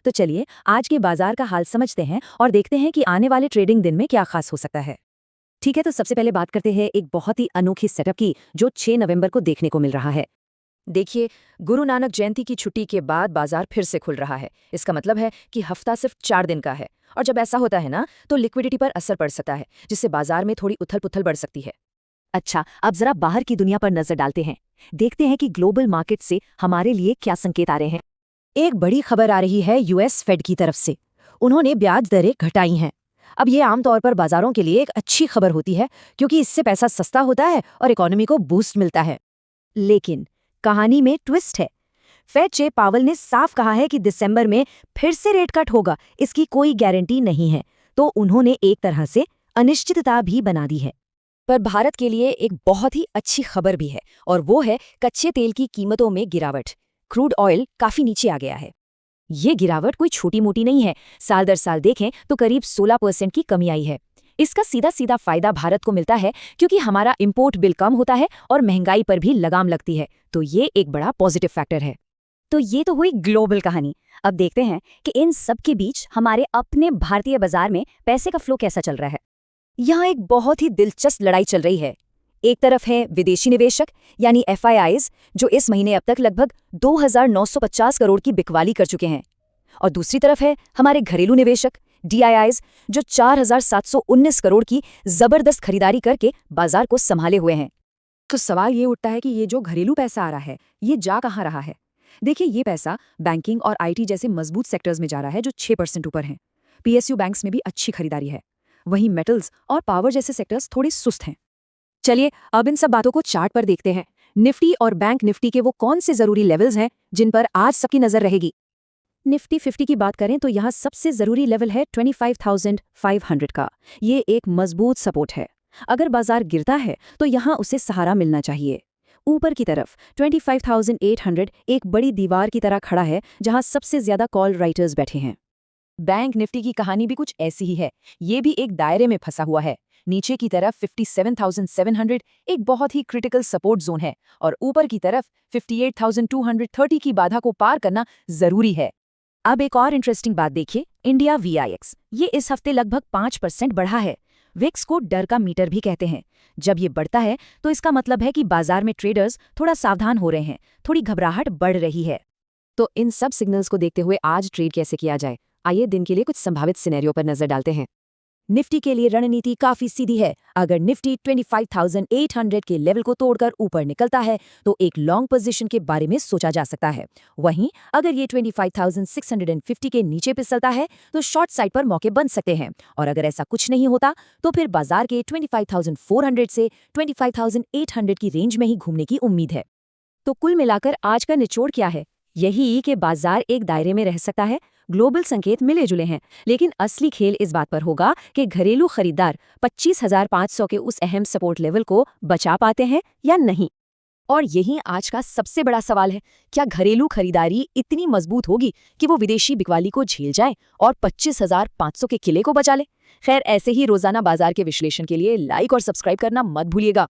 तो चलिए आज के बाजार का हाल समझते हैं और देखते हैं कि आने वाले ट्रेडिंग दिन में क्या खास हो सकता है। ठीक है, तो सबसे पहले बात करते हैं एक बहुत ही अनोखी सेटअप की जो 6 नवंबर को देखने को मिल रहा है। देखिए, गुरु नानक जयंती की छुट्टी के बाद बाजार फिर से खुल रहा है। इसका मतलब है कि हफ्ता सिर्फ 4 दिन का है। और जब ऐसा होता है ना, तो लिक्विडिटी पर असर पड़ सकता है, जिससे बाजार में थोड़ी उथल-पुथल बढ़ सकती है। अच्छा, अब जरा बाहर की दुनिया पर नजर डालते हैं। देखते हैं कि ग्लोबल मार्केट से हमारे लिए क्या संकेत आ रहे हैं। एक बड़ी खबर आ रही है यूएस फेड की तरफ से। उन्होंने ब्याज दरें घटाई हैं। अब ये आमतौर पर बाजारों के लिए एक अच्छी खबर होती है, क्योंकि इससे पैसा सस्ता होता है और इकोनॉमी को बूस्ट मिलता है। लेकिन कहानी में ट्विस्ट है। फेड चे पावल ने साफ कहा है कि दिसंबर में फिर से रेट कट होगा, इसकी कोई गारंटी नहीं है। तो उन्होंने एक तरह से अनिश्चितता भी बना दी है। पर भारत के लिए एक बहुत ही अच्छी खबर भी है, और वो है कच्चे तेल की कीमतों में गिरावट। क्रूड ऑयल काफी नीचे आ गया है। ये गिरावट कोई छोटी मोटी नहीं है। साल दर साल देखें तो करीब 16% की कमी आई है। इसका सीधा सीधा फायदा भारत को मिलता है, क्योंकि हमारा इंपोर्ट बिल कम होता है और महंगाई पर भी लगाम लगती है। तो ये एक बड़ा पॉजिटिव फैक्टर है। तो ये तो हुई ग्लोबल कहानी। अब देखते हैं कि इन सब के बीच हमारे अपने भारतीय बाजार में पैसे का फ्लो कैसा चल रहा है। यहाँ एक बहुत ही दिलचस्प लड़ाई चल रही है। एक तरफ है विदेशी निवेशक यानी FIIs, जो इस महीने अब तक लगभग 2,950 करोड़ की बिकवाली कर चुके हैं। और दूसरी तरफ है हमारे घरेलू निवेशक DIIs, जो 4,719 करोड़ की जबरदस्त खरीदारी करके बाजार को संभाले हुए हैं। तो सवाल ये उठता है कि ये जो घरेलू पैसा आ रहा है, ये जा कहाँ रहा है। देखिए, ये पैसा बैंकिंग और IT जैसे मजबूत सेक्टर्स में जा रहा है, जो 6% ऊपर हैं। PSU बैंक्स में भी अच्छी खरीदारी है। वहीं मेटल्स और पावर जैसे सेक्टर्स थोड़े सुस्त हैं। चलिए अब इन सब बातों को चार्ट पर देखते हैं। निफ्टी और बैंक निफ्टी के वो कौन से जरूरी लेवल्स हैं जिन पर आज सबकी नजर रहेगी। निफ्टी 50 की बात करें तो यहाँ सबसे जरूरी लेवल है 25,500 का। ये एक मजबूत सपोर्ट है। अगर बाजार गिरता है तो यहाँ उसे सहारा मिलना चाहिए। ऊपर की तरफ 25,800 एक बड़ी दीवार की तरह खड़ा है, जहाँ सबसे ज्यादा कॉल राइटर्स बैठे हैं। बैंक निफ्टी की कहानी भी कुछ ऐसी ही है। ये भी एक दायरे में फंसा हुआ है। नीचे की तरफ 57,700 एक बहुत ही क्रिटिकल सपोर्ट जोन है, और ऊपर की तरफ 58,230 की बाधा को पार करना जरूरी है। अब एक और इंटरेस्टिंग बात देखिए, इंडिया VIX। ये इस हफ्ते लगभग 5% बढ़ा है। विक्स को डर का मीटर भी कहते हैं। जब ये बढ़ता है तो इसका मतलब है कि बाजार में ट्रेडर्स थोड़ा सावधान हो रहे हैं, थोड़ी घबराहट बढ़ रही है। तो इन सब सिग्नल्स को देखते हुए आज ट्रेड कैसे किया जाए, आइए दिन के लिए कुछ संभावित सिनेरियो पर नजर डालते हैं। निफ्टी के लिए रणनीति काफी सीधी है। अगर निफ्टी 25,800 के लेवल को तोड़कर ऊपर निकलता है तो एक लॉन्ग पोजीशन के बारे में सोचा जा सकता है। वहीं अगर ये 25,650 के नीचे फिसलता है तो शॉर्ट साइड पर मौके बन सकते हैं। और अगर ऐसा कुछ नहीं होता तो फिर बाजार के 25,400 से 25,800 की रेंज में ही घूमने की उम्मीद है। तो कुल मिलाकर आज का निचोड़ क्या है? यही कि बाजार एक दायरे में रह सकता है। ग्लोबल संकेत मिले जुले हैं, लेकिन असली खेल इस बात पर होगा कि घरेलू खरीदार 25,500 के उस अहम सपोर्ट लेवल को बचा पाते हैं या नहीं। और यही आज का सबसे बड़ा सवाल है, क्या घरेलू खरीदारी इतनी मजबूत होगी कि वो विदेशी बिकवाली को झेल जाए और 25,500 के किले को बचा ले। खैर, ऐसे ही रोजाना बाजार के विश्लेषण के लिए लाइक और सब्सक्राइब करना मत भूलिएगा।